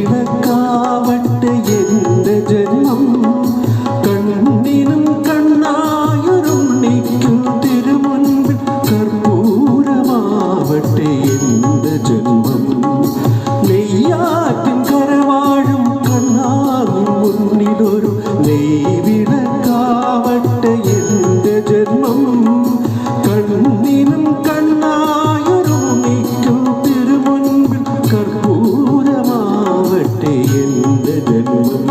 നെയ്വിളക്കാവട്ടെ എൻ്റെ ജന്മം, കണ്ണിനും കണ്ണായൊരുണ്ണിക്കും തിരുമുൻപിൽ കർപ്പൂരമാവട്ടെ എൻ്റെ ജന്മം. നെയ്യാറ്റിൻ കരവാഴും കണ്ണാവിൻ മുന്നിലൊരു നെയ്വിളക്കാവട്ടെ എൻ്റെ ജന്മം, കണ്ണിനും കണ്ണായൊരുണ്ണിക്കും തിരുമുൻപിൽ കർപ്പൂരമാവട്ടെ എൻ്റെ ജന്മം.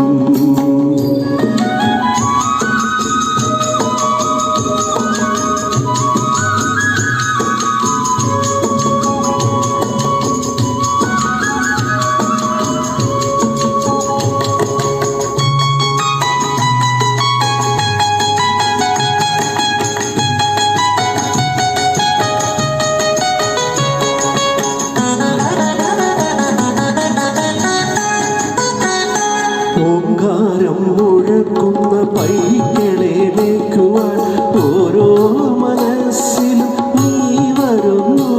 ഓംകാരം മുഴക്കുന്ന പൈക്കളെ മേക്കുവാൻ ഓരോ മനസ്സിലും നീ വരുന്നു.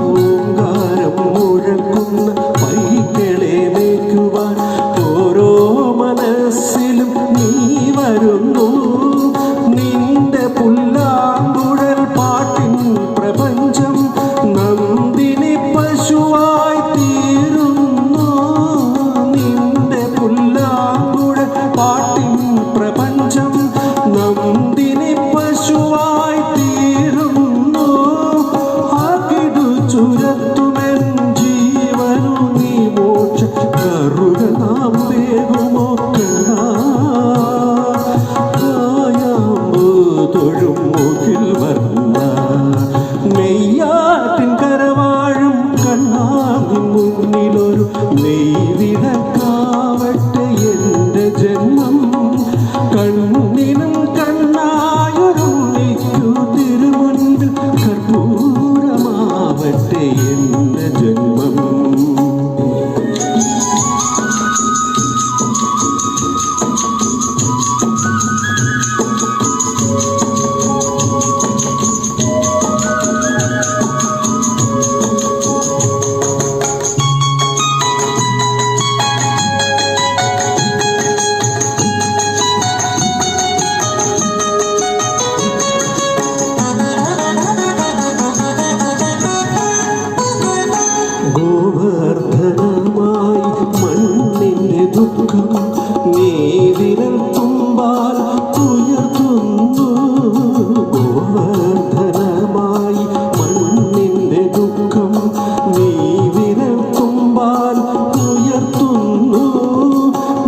ഓംകാരം മുഴക്കുന്ന പൈക്കളെ മേക്കുവാൻ ഓരോ മനസ്സിലും നീ വരുന്നു. നിന്റെ പുല്ലാങ്കുഴൽ പാട്ടിൻ പ്രപഞ്ചം നന്ദിനി പശുവായി തീരുന്നു. നിന്റെ പുല്ലാങ്കുഴൽ പാട്ടിൻ പ്രപഞ്ചം നന്ദിനി പശുവായി തീരുന്നു. അകിടു ചുരത്തുമെൻ ജീവനു നീ മോക്ഷ കറുക നാം വേഗമോ തൊഴും മുകിൽ വന്ന നെയ്യാറ്റിൻ കരവാഴും കണ്ണാവിൻ മുന്നിലൊരു നെയ്വിളക്കാവട്ടെ എൻ്റെ ജന്മം, കണ്ണിനും കണ്ണായൊരുണ്ണിക്കു തിരുമുൻപിൽ കർപ്പൂരമാവട്ടെ എൻ്റെ ജന്മം. ഗോവർദ്ധനമായി മണ്ണിൻ്റെ ദുഃഖം നീ വിരൽ തുമ്പാൽ ഉയർത്തുന്നു. ഗോവർദ്ധനമായി മണ്ണിൻ്റെ ദുഃഖം നീ വിരൽ തുമ്പാൽ ഉയർത്തുന്നു.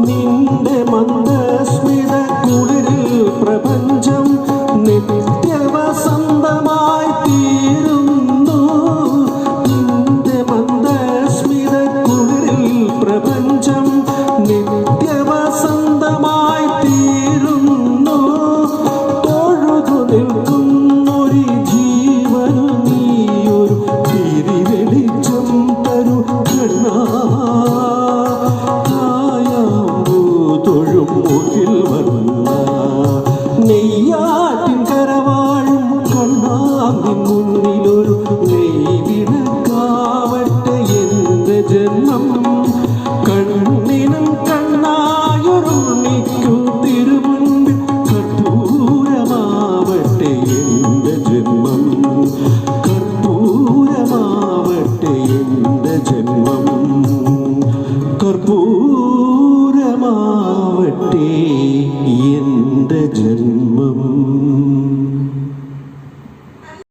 നിന്റെ മന്ദസ്മിത കുളിരിൽ പ്രപഞ്ചം നിത്യവസന്തമായി തീരുന്നു. നിന്റെ മന്ദസ്മിത കുളിരിൽ പ്രപഞ്ചം നിത്യവസന്തമായി തീരുന്നു. തൊഴുതു നിൽക്കുന്നൊരു ജീവനു നീയൊരു തിരിവെളിച്ചം തരു കണ്ണാ. തൊഴും മുകിൽ വന്ന നെയ്യാറ്റിൻ കരവാഴും കണ്ണാവിൻ മുന്നിലൊരു നെയ്വിളക്കാവട്ടെ എൻ്റെ ജന്മം, കണ്ണിനും കണ്ണായൊരുണ്ണിക്കു തിരുമുൻപിൽ കർപ്പൂരമാവട്ടെ എൻ്റെ ജന്മം, കർപ്പൂരമാവട്ടെ എൻ്റെ ജന്മം, കർപ്പൂര